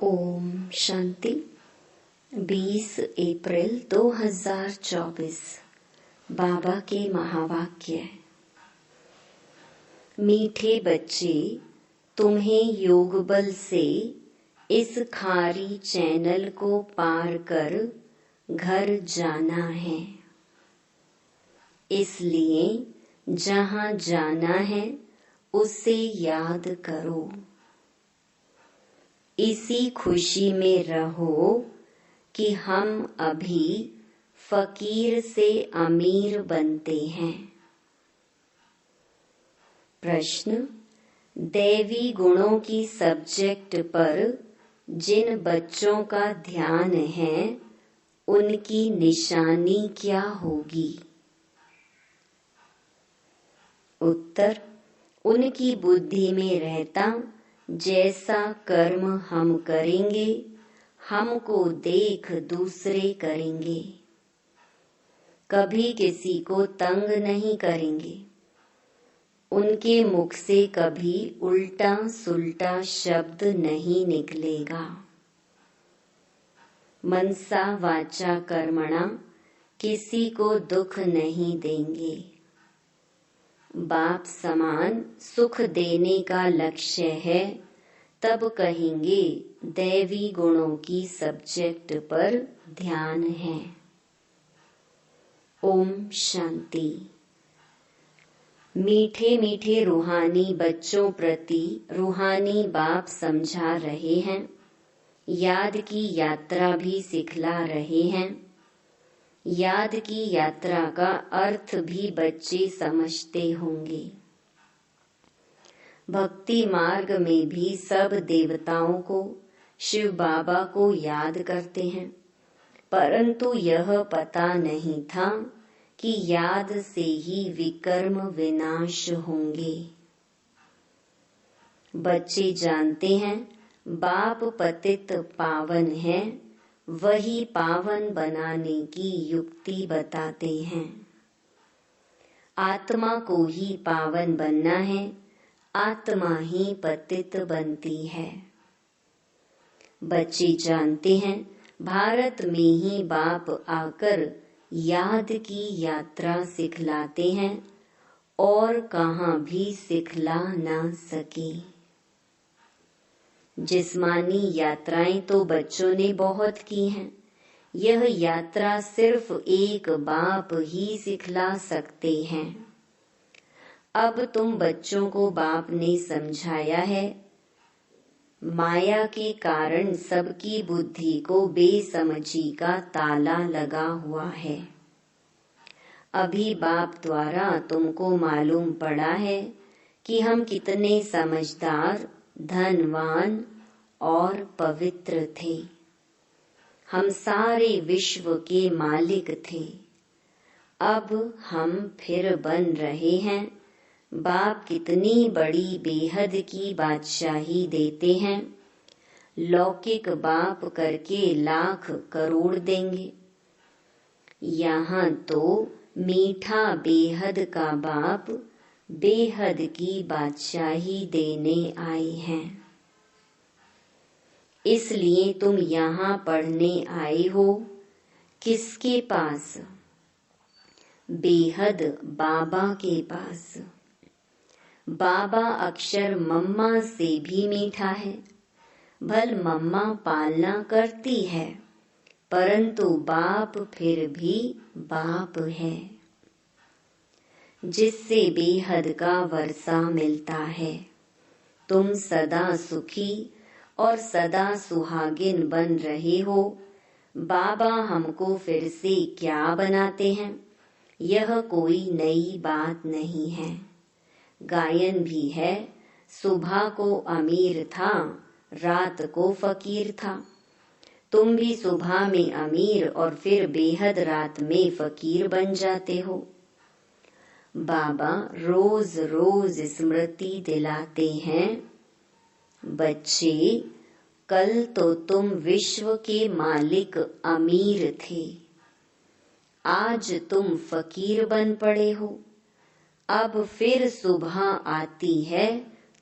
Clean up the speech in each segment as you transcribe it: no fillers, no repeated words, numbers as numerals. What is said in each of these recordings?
ओम शांति। 20 अप्रैल 2024 बाबा के महावाक्य। मीठे बच्चे, तुम्हें योग बल से इस खारी चैनल को पार कर घर जाना है। इसलिए जहाँ जाना है उसे याद करो। इसी खुशी में रहो कि हम अभी फकीर से अमीर बनते हैं। प्रश्न: दैवी गुणों की सब्जेक्ट पर जिन बच्चों का ध्यान है उनकी निशानी क्या होगी? उत्तर: उनकी बुद्धि में रहता जैसा कर्म हम करेंगे हमको देख दूसरे करेंगे। कभी किसी को तंग नहीं करेंगे। उनके मुख से कभी उल्टा सुल्टा शब्द नहीं निकलेगा। मनसा वाचा कर्मणा किसी को दुख नहीं देंगे। बाप समान सुख देने का लक्ष्य है, तब कहेंगे दैवी गुणों की सब्जेक्ट पर ध्यान है। ओम शांति। मीठे मीठे रूहानी बच्चों प्रति रूहानी बाप समझा रहे हैं, याद की यात्रा भी सिखला रहे हैं। याद की यात्रा का अर्थ भी बच्चे समझते होंगे। भक्ति मार्ग में भी सब देवताओं को, शिव बाबा को याद करते हैं, परंतु यह पता नहीं था कि याद से ही विकर्म विनाश होंगे। बच्चे जानते हैं बाप पतित पावन है, वही पावन बनाने की युक्ति बताते हैं। आत्मा को ही पावन बनना है, आत्मा ही पतित बनती है। बच्चे जानते हैं भारत में ही बाप आकर याद की यात्रा सिखलाते हैं और कहाँ भी सिखला ना सके। जिस्मानी यात्राएं तो बच्चों ने बहुत की हैं। यह यात्रा सिर्फ एक बाप ही सिखला सकते हैं। अब तुम बच्चों को बाप ने समझाया है। माया के कारण सबकी बुद्धि को बेसमझी का ताला लगा हुआ है। अभी बाप द्वारा तुमको मालूम पड़ा है कि हम कितने समझदार, धनवान और पवित्र थे। हम सारे विश्व के मालिक थे। अब हम फिर बन रहे हैं। बाप कितनी बड़ी बेहद की बादशाही देते हैं। लौकिक बाप करके लाख करोड़ देंगे। यहाँ तो मीठा बेहद का बाप बेहद की बादशाही देने आए हैं। इसलिए तुम यहाँ पढ़ने आए हो। किसके पास? बेहद बाबा के पास। बाबा अक्षर मम्मा से भी मीठा है। भल मम्मा पालना करती है, परंतु बाप फिर भी बाप है, जिससे बेहद का वर्षा मिलता है। तुम सदा सुखी और सदा सुहागिन बन रहे हो। बाबा हमको फिर से क्या बनाते हैं, यह कोई नई बात नहीं है। गायन भी है, सुबह को अमीर था, रात को फकीर था। तुम भी सुबह में अमीर और फिर बेहद रात में फकीर बन जाते हो। बाबा रोज रोज स्मृति दिलाते हैं, बच्चे कल तो तुम विश्व के मालिक अमीर थे, आज तुम फकीर बन पड़े हो। अब फिर सुबह आती है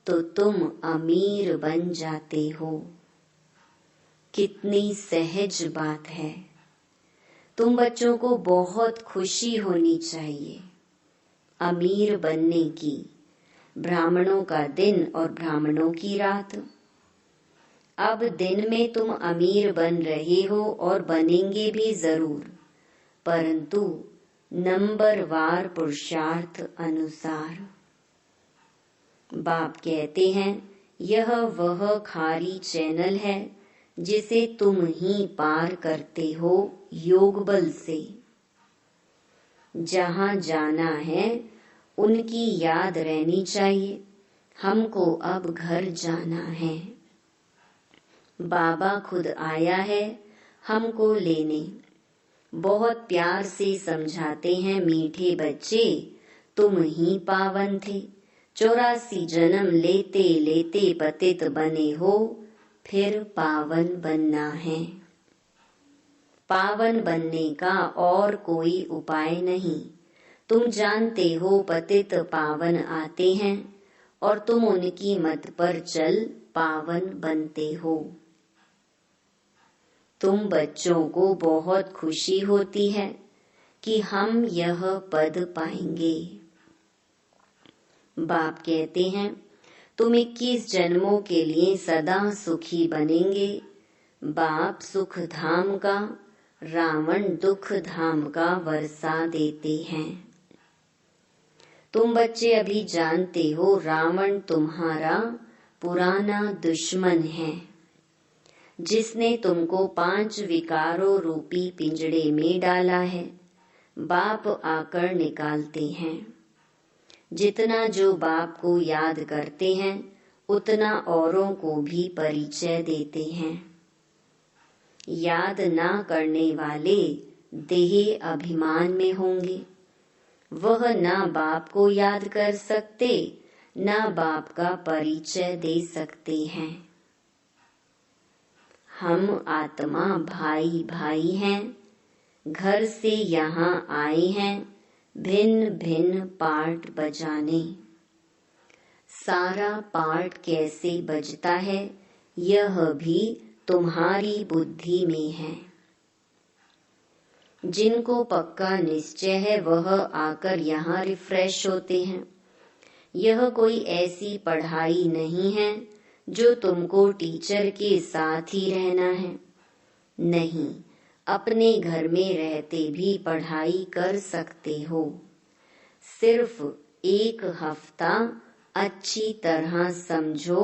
तो तुम अमीर बन जाते हो। कितनी सहज बात है। तुम बच्चों को बहुत खुशी होनी चाहिए अमीर बनने की। ब्राह्मणों का दिन और ब्राह्मणों की रात। अब दिन में तुम अमीर बन रहे हो और बनेंगे भी जरूर, परंतु नंबरवार पुरुषार्थ अनुसार। बाप कहते हैं यह वह खारी चैनल है जिसे तुम ही पार करते हो योग बल से। जहां जाना है उनकी याद रहनी चाहिए, हमको अब घर जाना है। बाबा खुद आया है हमको लेने। बहुत प्यार से समझाते हैं मीठे बच्चे, तुम ही पावन थे। 84 जन्म लेते लेते पतित बने हो, फिर पावन बनना है। पावन बनने का और कोई उपाय नहीं। तुम जानते हो पतित पावन आते हैं और तुम उनकी मत पर चल पावन बनते हो। तुम बच्चों को बहुत खुशी होती है कि हम यह पद पाएंगे। बाप कहते हैं तुम 21 जन्मों के लिए सदा सुखी बनेंगे। बाप सुख धाम का, रावण दुख धाम का वर्षा देते हैं। तुम बच्चे अभी जानते हो रावण तुम्हारा पुराना दुश्मन है, जिसने तुमको 5 विकारों रूपी पिंजड़े में डाला है। बाप आकर निकालते हैं। जितना जो बाप को याद करते हैं उतना औरों को भी परिचय देते हैं। याद ना करने वाले देह अभिमान में होंगे। वह ना बाप को याद कर सकते, ना बाप का परिचय दे सकते हैं। हम आत्मा भाई भाई हैं, घर से यहाँ आए हैं भिन्न भिन्न पार्ट बजाने। सारा पार्ट कैसे बजता है यह भी तुम्हारी बुद्धि में है। जिनको पक्का निश्चय है वह आकर यहाँ रिफ्रेश होते हैं। यह कोई ऐसी पढ़ाई नहीं है जो तुमको टीचर के साथ ही रहना है। नहीं, अपने घर में रहते भी पढ़ाई कर सकते हो। सिर्फ 1 हफ्ता अच्छी तरह समझो,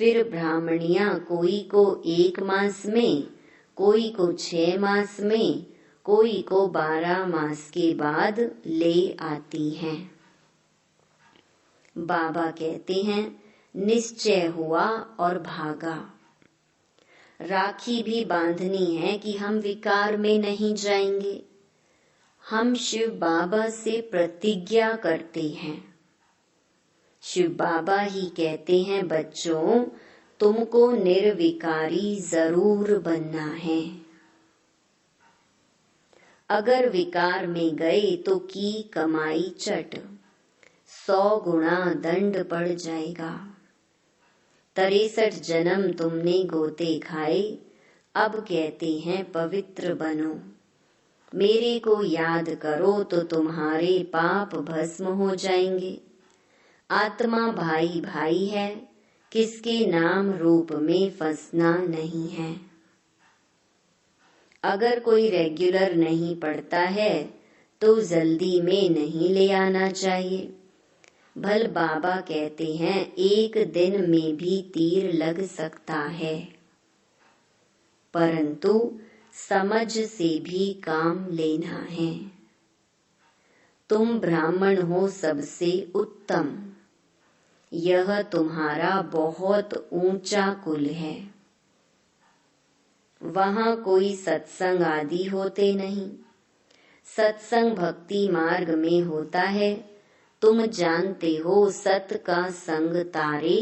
फिर ब्राह्मणियां कोई को 1 मास में, कोई को 6 मास में, कोई को 12 मास के बाद ले आती हैं। बाबा कहते हैं निश्चय हुआ और भागा। राखी भी बांधनी है कि हम विकार में नहीं जाएंगे। हम शिव बाबा से प्रतिज्ञा करते हैं। शिव बाबा ही कहते हैं बच्चों तुमको निर्विकारी जरूर बनना है। अगर विकार में गए तो की कमाई चट, 100 गुना दंड पड़ जाएगा। 63 जन्म तुमने गोते खाए, अब कहते हैं पवित्र बनो। मेरे को याद करो तो तुम्हारे पाप भस्म हो जाएंगे। आत्मा भाई भाई है, किसके नाम रूप में फंसना नहीं है। अगर कोई रेगुलर नहीं पढ़ता है तो जल्दी में नहीं ले आना चाहिए। भल बाबा कहते हैं 1 दिन में भी तीर लग सकता है, परंतु समझ से भी काम लेना है। तुम ब्राह्मण हो सबसे उत्तम। यह तुम्हारा बहुत ऊंचा कुल है। वहां कोई सत्संग आदि होते नहीं। सत्संग भक्ति मार्ग में होता है। तुम जानते हो सत का संग तारे।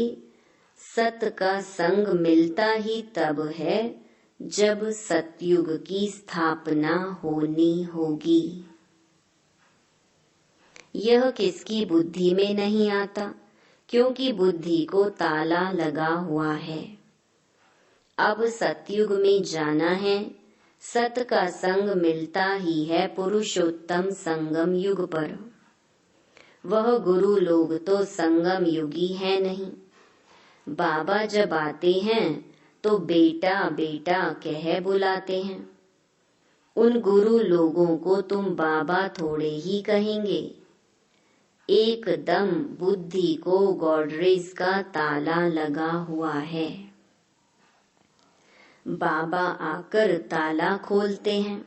सत का संग मिलता ही तब है जब सतयुग की स्थापना होनी होगी। यह किसकी बुद्धि में नहीं आता, क्योंकि बुद्धि को ताला लगा हुआ है। अब सतयुग में जाना है, सत का संग मिलता ही है पुरुषोत्तम संगम युग पर। वह गुरु लोग तो संगम युगी है नहीं। बाबा जब आते हैं तो बेटा बेटा कह बुलाते हैं। उन गुरु लोगों को तुम बाबा थोड़े ही कहेंगे। एकदम बुद्धि को गॉडरेज का ताला लगा हुआ है। बाबा आकर ताला खोलते हैं।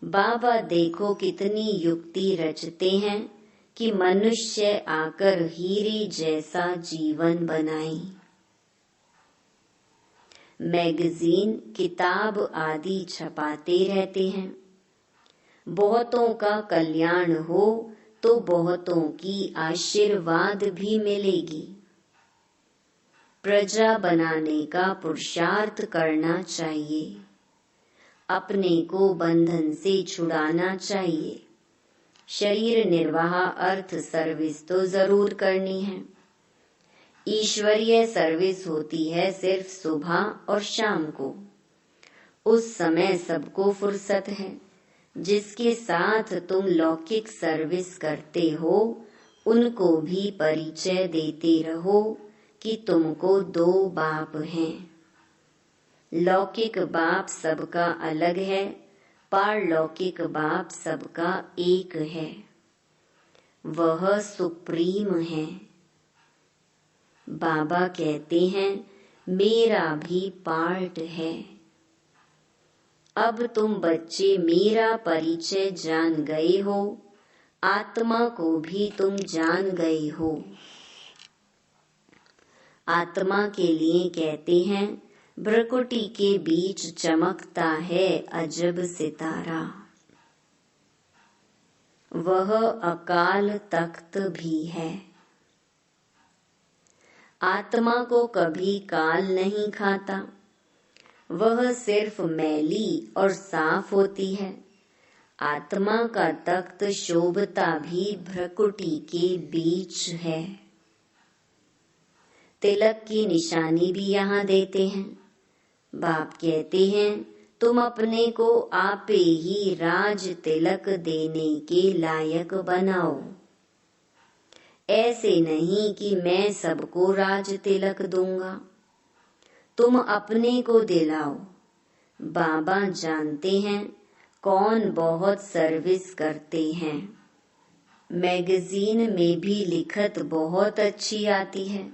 बाबा देखो कितनी युक्ति रचते हैं कि मनुष्य आकर हीरे जैसा जीवन बनाए। मैगजीन, किताब आदि छपाते रहते हैं। बहुतों का कल्याण हो तो बहुतों की आशीर्वाद भी मिलेगी। प्रजा बनाने का पुरुषार्थ करना चाहिए। अपने को बंधन से छुड़ाना चाहिए। शरीर निर्वाह अर्थ सर्विस तो जरूर करनी है। ईश्वरीय सर्विस होती है सिर्फ सुबह और शाम को। उस समय सबको फुर्सत है। जिसके साथ तुम लौकिक सर्विस करते हो उनको भी परिचय देते रहो कि तुमको 2 बाप हैं। लौकिक बाप सबका अलग है, पारलौकिक बाप सबका एक है। वह सुप्रीम है। बाबा कहते हैं मेरा भी पार्ट है। अब तुम बच्चे मेरा परिचय जान गए हो, आत्मा को भी तुम जान गए हो। आत्मा के लिए कहते हैं भ्रकुटी के बीच चमकता है अजब सितारा। वह अकाल तख्त भी है। आत्मा को कभी काल नहीं खाता। वह सिर्फ मैली और साफ होती है। आत्मा का तख्त शोभता भी भ्रकुटी के बीच है। तिलक की निशानी भी यहाँ देते हैं। बाप कहते हैं तुम अपने को आपे ही राज तिलक देने के लायक बनाओ। ऐसे नहीं कि मैं सबको राज तिलक दूंगा। तुम अपने को दिलाओ। बाबा जानते हैं कौन बहुत सर्विस करते हैं। मैगजीन में भी लिखत बहुत अच्छी आती है।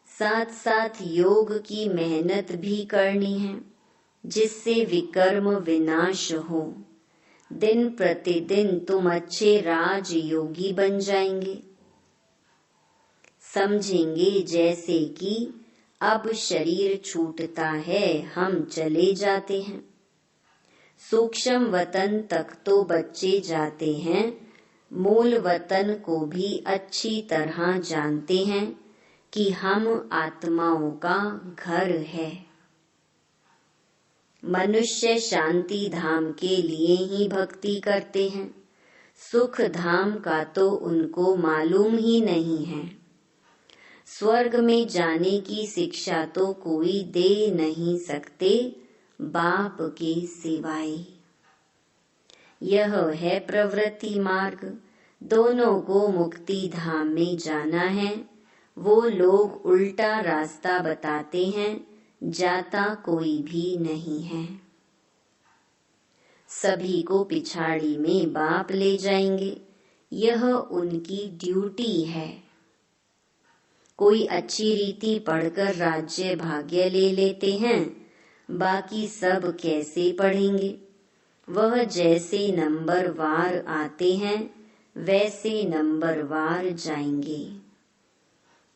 साथ साथ योग की मेहनत भी करनी है जिससे विकर्म विनाश हो। दिन प्रतिदिन तुम अच्छे राजयोगी बन जाएंगे। समझेंगे जैसे कि अब शरीर छूटता है, हम चले जाते हैं। सूक्ष्म वतन तक तो बच्चे जाते हैं, मूल वतन को भी अच्छी तरह जानते हैं कि हम आत्माओं का घर है। मनुष्य शांति धाम के लिए ही भक्ति करते हैं। सुख धाम का तो उनको मालूम ही नहीं है। स्वर्ग में जाने की शिक्षा तो कोई दे नहीं सकते बाप के सिवाय। यह है प्रवृत्ति मार्ग। दोनों को मुक्ति धाम में जाना है। वो लोग उल्टा रास्ता बताते हैं, जाता कोई भी नहीं है। सभी को पिछाड़ी में बाप ले जाएंगे। यह उनकी ड्यूटी है। कोई अच्छी रीति पढ़कर राज्य भाग्य ले लेते हैं, बाकी सब कैसे पढ़ेंगे। वह जैसे नंबरवार आते हैं वैसे नंबरवार जाएंगे।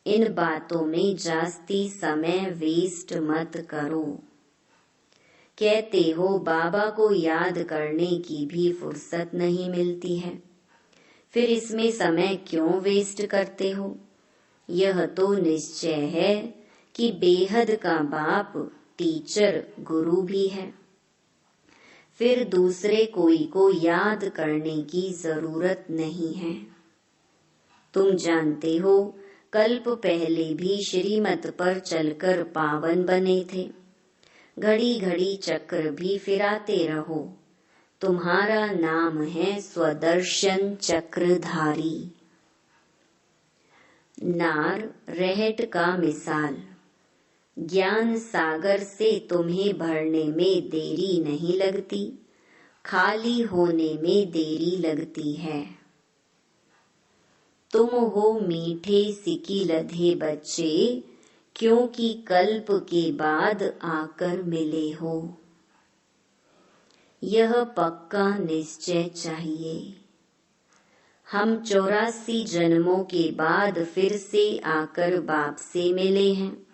इन बातों में जास्ती समय वेस्ट मत करो। कहते हो बाबा को याद करने की भी फुर्सत नहीं मिलती है, फिर इसमें समय क्यों वेस्ट करते हो। यह तो निश्चय है कि बेहद का बाप टीचर गुरु भी है। फिर दूसरे कोई को याद करने की जरूरत नहीं है। तुम जानते हो कल्प पहले भी श्रीमत पर चलकर पावन बने थे। घड़ी घड़ी चक्र भी फिराते रहो। तुम्हारा नाम है स्वदर्शन चक्रधारी। नार रहट का मिसाल। ज्ञान सागर से तुम्हें भरने में देरी नहीं लगती, खाली होने में देरी लगती है। तुम हो मीठे सिकी लधे बच्चे, क्योंकि कल्प के बाद आकर मिले हो। यह पक्का निश्चय चाहिए। हम 84 जन्मों के बाद फिर से आकर बाप से मिले हैं।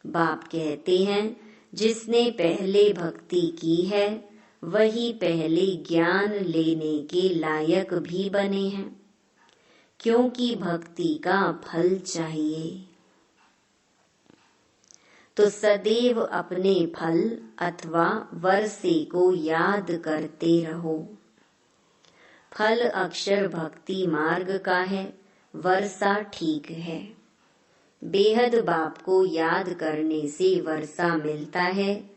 बाप कहते हैं, जिसने पहले भक्ति की है वही पहले ज्ञान लेने के लायक भी बने हैं, क्योंकि भक्ति का फल चाहिए। तो सदैव अपने फल अथवा वर्षे को याद करते रहो। फल अक्षर भक्ति मार्ग का है, वर्षा ठीक है। बेहद बाप को याद करने से वर्षा मिलता है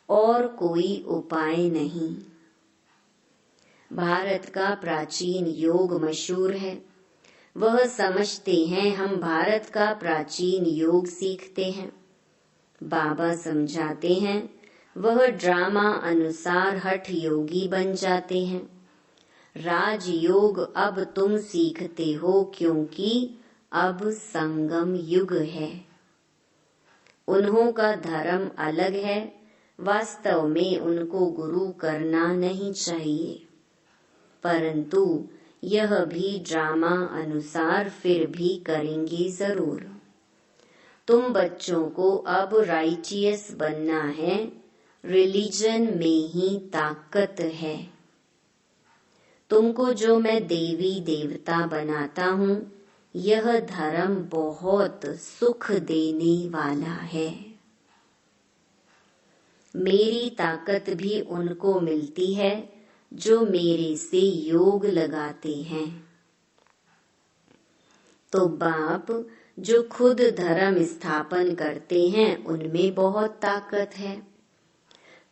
और कोई उपाय नहीं। भारत का प्राचीन योग मशहूर है। वह समझते हैं हम भारत का प्राचीन योग सीखते हैं। बाबा समझाते हैं वह ड्रामा अनुसार हठ योगी बन जाते हैं। राजयोग अब तुम सीखते हो, क्योंकि अब संगम युग है। उन्हों का धर्म अलग है। वास्तव में उनको गुरु करना नहीं चाहिए, परंतु यह भी ड्रामा अनुसार फिर भी करेंगे जरूर। तुम बच्चों को अब राइटियस बनना है। रिलीजन में ही ताकत है। तुमको जो मैं देवी देवता बनाता हूँ, यह धर्म बहुत सुख देने वाला है। मेरी ताकत भी उनको मिलती है जो मेरे से योग लगाते हैं। तो बाप जो खुद धर्म स्थापन करते हैं, उनमें बहुत ताकत है।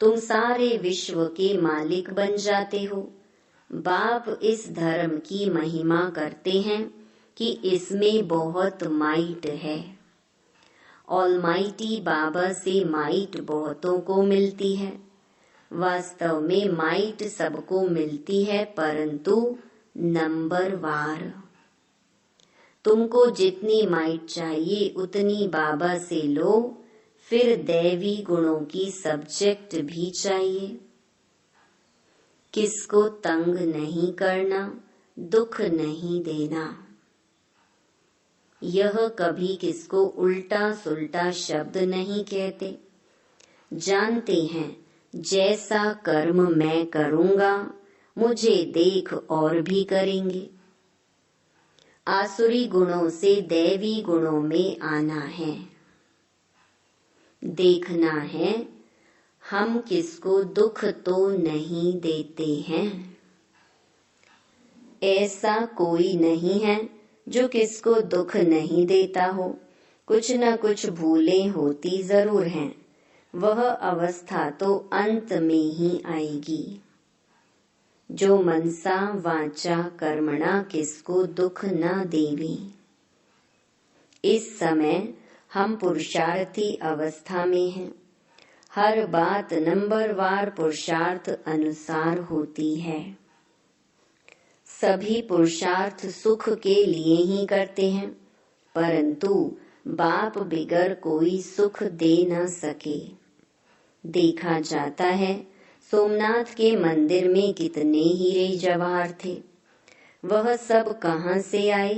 तुम सारे विश्व के मालिक बन जाते हो। बाप इस धर्म की महिमा करते हैं कि इसमें बहुत माइट है। ऑलमाइटी बाबा से माइट बहुतों को मिलती है। वास्तव में माइट सबको मिलती है, परंतु नंबरवार। तुमको जितनी माइट चाहिए उतनी बाबा से लो। फिर दैवी गुणों की सब्जेक्ट भी चाहिए। किसको तंग नहीं करना, दुख नहीं देना। यह कभी किसको उल्टा सुल्टा शब्द नहीं कहते। जानते हैं जैसा कर्म मैं करूंगा, मुझे देख और भी करेंगे। आसुरी गुणों से दैवी गुणों में आना है। देखना है हम किसको दुख तो नहीं देते हैं। ऐसा कोई नहीं है जो किसको दुख नहीं देता हो। कुछ न कुछ भूलें होती जरूर हैं। वह अवस्था तो अंत में ही आएगी। जो मनसा वाचा कर्मणा किसको दुख न देवी। इस समय हम पुरुषार्थी अवस्था में हैं। हर बात नंबरवार पुरुषार्थ अनुसार होती है। सभी पुरुषार्थ सुख के लिए ही करते हैं, परंतु बाप बिगर कोई सुख दे न सके। देखा जाता है सोमनाथ के मंदिर में कितने हीरे जवाहर थे। वह सब कहाँ से आए,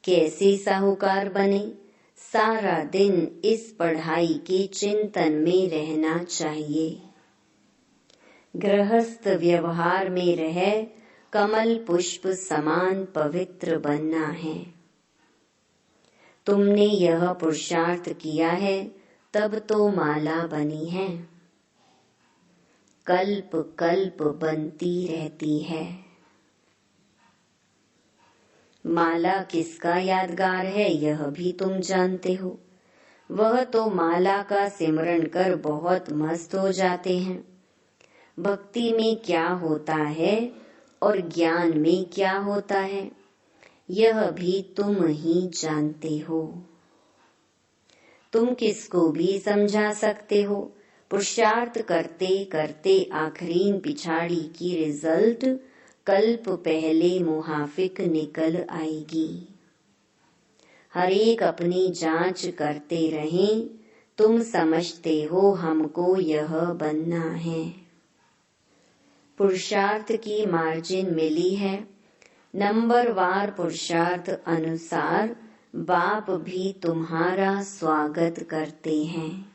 कैसे साहूकार बने। सारा दिन इस पढ़ाई के चिंतन में रहना चाहिए। गृहस्थ व्यवहार में रह कमल पुष्प समान पवित्र बनना है। तुमने यह पुरुषार्थ किया है, तब तो माला बनी है। कल्प कल्प बनती रहती है। माला किसका यादगार है, यह भी तुम जानते हो। वह तो माला का सिमरन कर बहुत मस्त हो जाते हैं। भक्ति में क्या होता है और ज्ञान में क्या होता है, यह भी तुम ही जानते हो। तुम किसको भी समझा सकते हो। पुरुषार्थ करते करते आखरीन पिछाड़ी की रिजल्ट कल्प पहले मुहाफिक निकल आएगी। हर एक अपनी जांच करते रहें। तुम समझते हो हमको यह बनना है। पुरुषार्थ की मार्जिन मिली है। नंबरवार पुरुषार्थ अनुसार बाप भी तुम्हारा स्वागत करते हैं।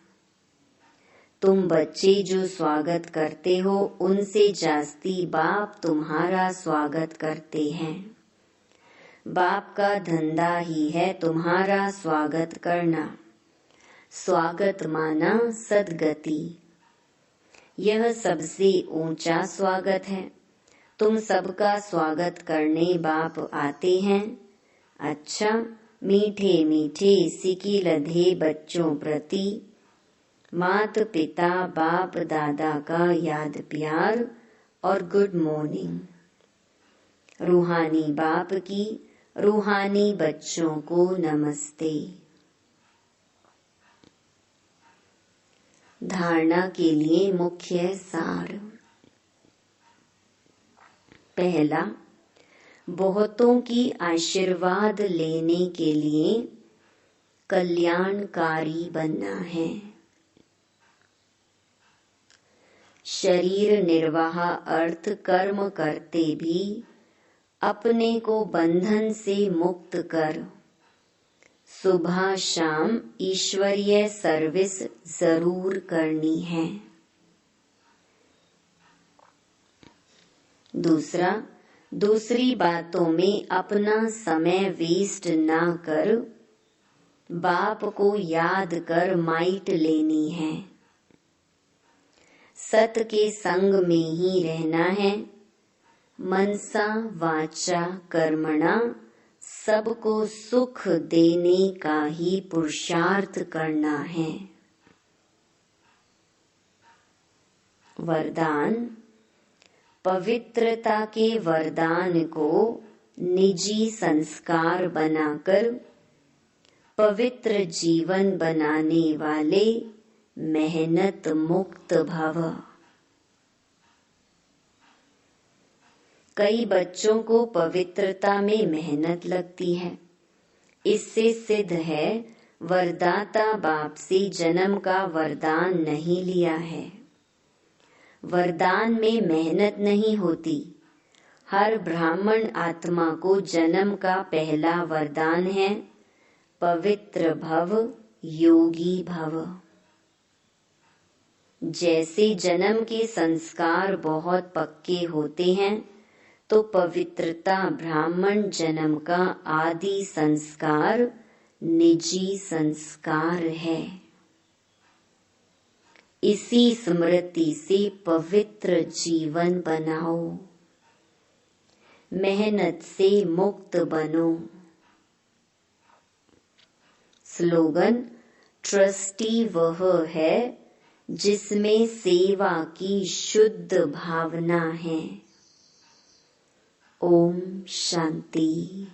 तुम बच्चे जो स्वागत करते हो उनसे जास्ती बाप तुम्हारा स्वागत करते हैं। बाप का धंधा ही है तुम्हारा स्वागत करना। स्वागत माना सद्गति। यह सबसे ऊंचा स्वागत है। तुम सबका स्वागत करने बाप आते हैं। अच्छा, मीठे मीठे सिकी लधे बच्चों प्रति मात पिता बाप दादा का याद प्यार और गुड मॉर्निंग। रूहानी बाप की रूहानी बच्चों को नमस्ते। धारणा के लिए मुख्य सार। पहला, बहुतों की आशीर्वाद लेने के लिए कल्याणकारी बनना है। शरीर निर्वाह अर्थ कर्म करते भी अपने को बंधन से मुक्त कर सुबह शाम ईश्वरीय सर्विस जरूर करनी है। दूसरा, दूसरी बातों में अपना समय वेस्ट ना कर बाप को याद कर माइट लेनी है। सत के संग में ही रहना है। मनसा वाचा कर्मणा सबको सुख देने का ही पुरुषार्थ करना है। वरदान। पवित्रता के वरदान को निजी संस्कार बनाकर पवित्र जीवन बनाने वाले मेहनत मुक्त भव। कई बच्चों को पवित्रता में मेहनत लगती है। इससे सिद्ध है वरदाता बाप से जन्म का वरदान नहीं लिया है। वरदान में मेहनत नहीं होती। हर ब्राह्मण आत्मा को जन्म का पहला वरदान है पवित्र भव, योगी भव। जैसे जन्म के संस्कार बहुत पक्के होते हैं तो पवित्रता ब्राह्मण जन्म का आदि संस्कार निजी संस्कार है। इसी स्मृति से पवित्र जीवन बनाओ। मेहनत से मुक्त बनो। स्लोगन। ट्रस्टी वह है जिसमें सेवा की शुद्ध भावना है। ओम शांति।